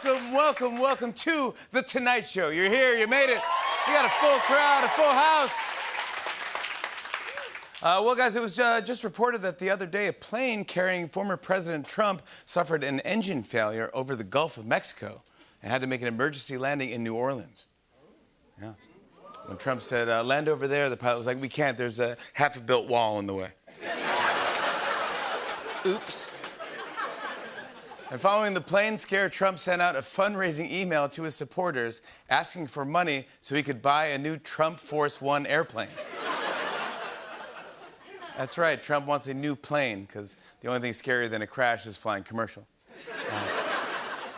welcome to The Tonight Show. You're here, you made it. You got a full crowd, a full house. Well, guys, it was just reported that the other day a plane carrying former President Trump suffered an engine failure over the Gulf of Mexico and had to make an emergency landing in New Orleans. Yeah. When Trump said, land over there, the pilot was like, we can't, there's a half-built wall in the way. Oops. And following the plane scare, Trump sent out a fundraising email to his supporters asking for money so he could buy a new Trump Force One airplane. That's right, Trump wants a new plane because the only thing scarier than a crash is flying commercial.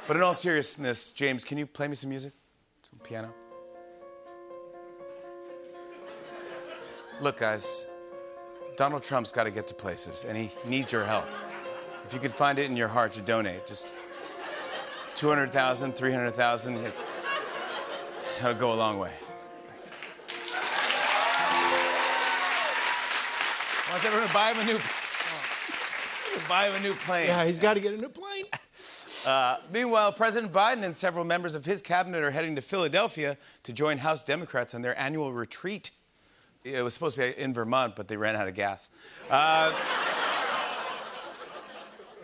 But in all seriousness, James, can you play me some music? Some piano? Look, guys, Donald Trump's got to get to places, and he needs your help. If you could find it in your heart to donate, just 200,000, 300,000, that'll go a long way. Wants everyone to buy him a new plane. Yeah, he's got to get a new plane. Meanwhile, President Biden and several members of his cabinet are heading to Philadelphia to join House Democrats on their annual retreat. It was supposed to be in Vermont, but they ran out of gas.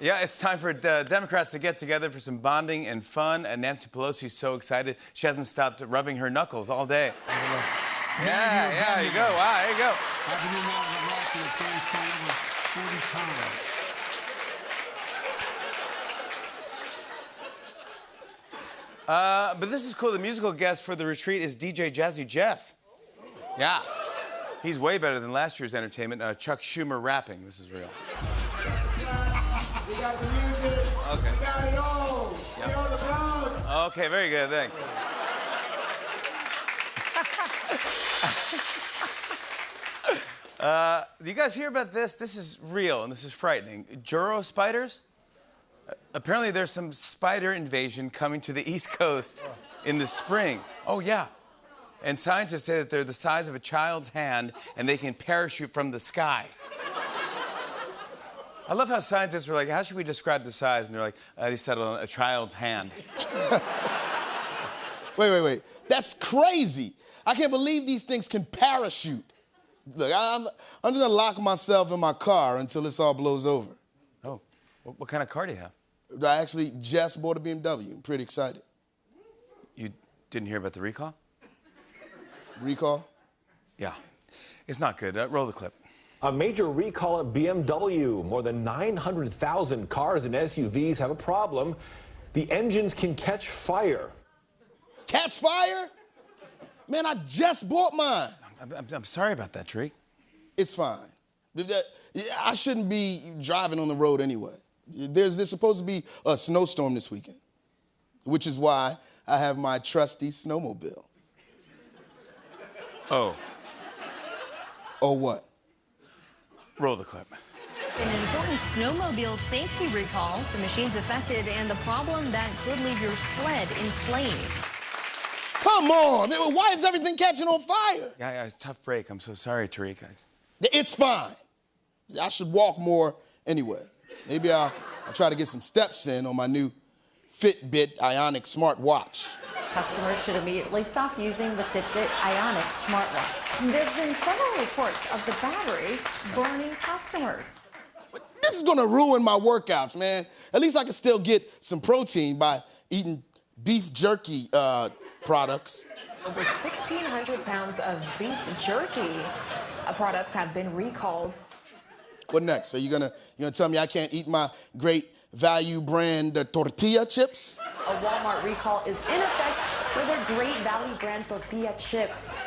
Yeah, it's time for Democrats to get together for some bonding and fun. And Nancy Pelosi's so excited, she hasn't stopped rubbing her knuckles all day. Yeah, there you go. Wow, there you go. Happy New Year, but this is cool. The musical guest for the retreat is DJ Jazzy Jeff. Yeah. He's way better than last year's entertainment. Chuck Schumer rapping. This is real. We got the music. Okay. We got it all. Yep. We on the ground. Okay, very good. Thank you. Do you guys hear about this? This is real, and this is frightening. Juro spiders? Apparently there's some spider invasion coming to the East Coast in the spring. Oh, yeah. And scientists say that they're the size of a child's hand, and they can parachute from the sky. I love how scientists are like, how should we describe the size? And they're like, they settled on a child's hand. Wait. That's crazy. I can't believe these things can parachute. Look, I'm just gonna lock myself in my car until this all blows over. Oh, what kind of car do you have? I actually just bought a BMW. I'm pretty excited. You didn't hear about the recall? Recall? Yeah. It's not good. Roll the clip. A major recall at BMW. More than 900,000 cars and SUVs have a problem. The engines can catch fire. Catch fire? Man, I just bought mine. I'm sorry about that, Tariq. It's fine. I shouldn't be driving on the road anyway. There's supposed to be a snowstorm this weekend, which is why I have my trusty snowmobile. Oh. Oh, what? Roll the clip. An important snowmobile safety recall. The machine's affected and the problem that could leave your sled in flames. Come on, why is everything catching on fire? Yeah, it's a tough break. I'm so sorry, Tariq. It's fine. I should walk more anyway. Maybe I'll try to get some steps in on my new Fitbit Ionic smartwatch. Customers should immediately stop using the Fitbit Ionic smartwatch. There's been several reports of the battery burning customers. This is gonna ruin my workouts, man. At least I can still get some protein by eating beef jerky products. Over 1,600 pounds of beef jerky products have been recalled. What next? Are you gonna tell me I can't eat my great value brand tortilla chips? A Walmart recall is in effect for their Great Value brand tortilla chips.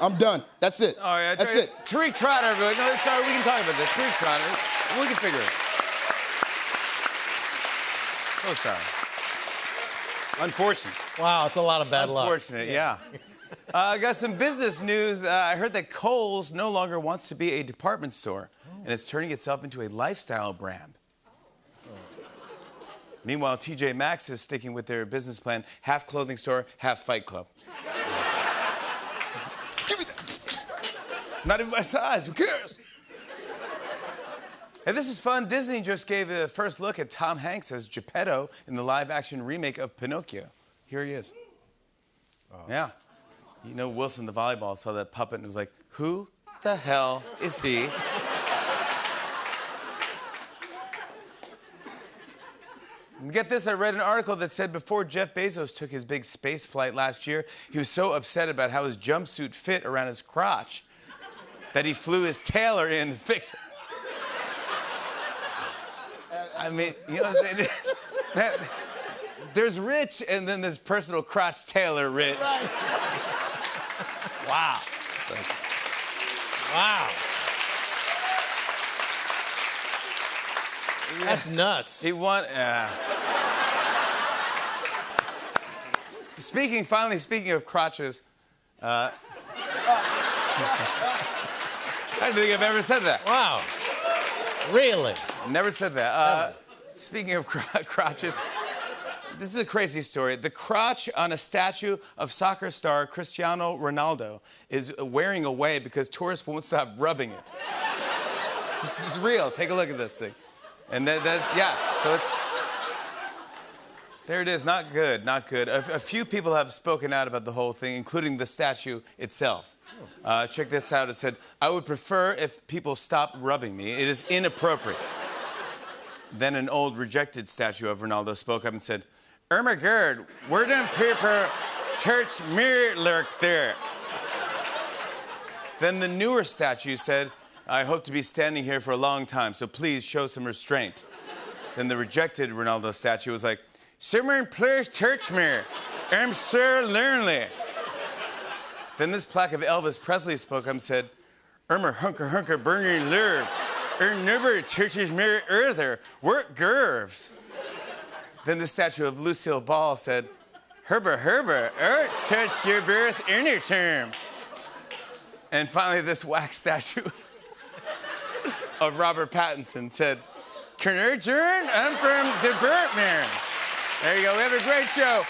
I'm done. That's it. Oh, yeah, that's it. Tariq Trotter, everybody. No, sorry, we can talk about this. Tariq Trotter. We can figure it. So sorry. Unfortunate. Wow, it's a lot of bad luck. Unfortunate, yeah. I got some business news. I heard that Kohl's no longer wants to be a department store, and it's turning itself into a lifestyle brand. Meanwhile, TJ Maxx is sticking with their business plan, half clothing store, half fight club. Give me that. It's not even my size. Who cares? Hey, this is fun. Disney just gave a first look at Tom Hanks as Geppetto in the live-action remake of Pinocchio. Here he is. Yeah. You know, Wilson, the volleyball, saw that puppet and was like, who the hell is he? And get this, I read an article that said before Jeff Bezos took his big space flight last year, he was so upset about how his jumpsuit fit around his crotch that he flew his tailor in to fix it. I mean, you know what I'm saying? There's Rich, and then there's personal crotch tailor Rich. Right. Wow. Wow. That's nuts. He won. Finally speaking of crotches, I don't think I've ever said that. Wow. Really? Never said that. Speaking of crotches, this is a crazy story. The crotch on a statue of soccer star Cristiano Ronaldo is wearing away because tourists won't stop rubbing it. This is real. Take a look at this thing. And so it's... There it is. Not good, not good. A few people have spoken out about the whole thing, including the statue itself. Check this out. It said, I would prefer if people stopped rubbing me. It is inappropriate. Then an old rejected statue of Ronaldo spoke up and said, Irma Gerd, where them people touch me lurk there? Then the newer statue said, I hope to be standing here for a long time, so please show some restraint. Then the rejected Ronaldo statue was like, someone please touch me. I'm so lonely. Then this plaque of Elvis Presley spoke up and said, Irma hunker burning lure. Nobody touches me either. Work girls. Then the statue of Lucille Ball said, Herba, touch your birth anytime. And finally, this wax statue of Robert Pattinson said, can I adjourn? I'm from the Birdman. There you go. We have a great show.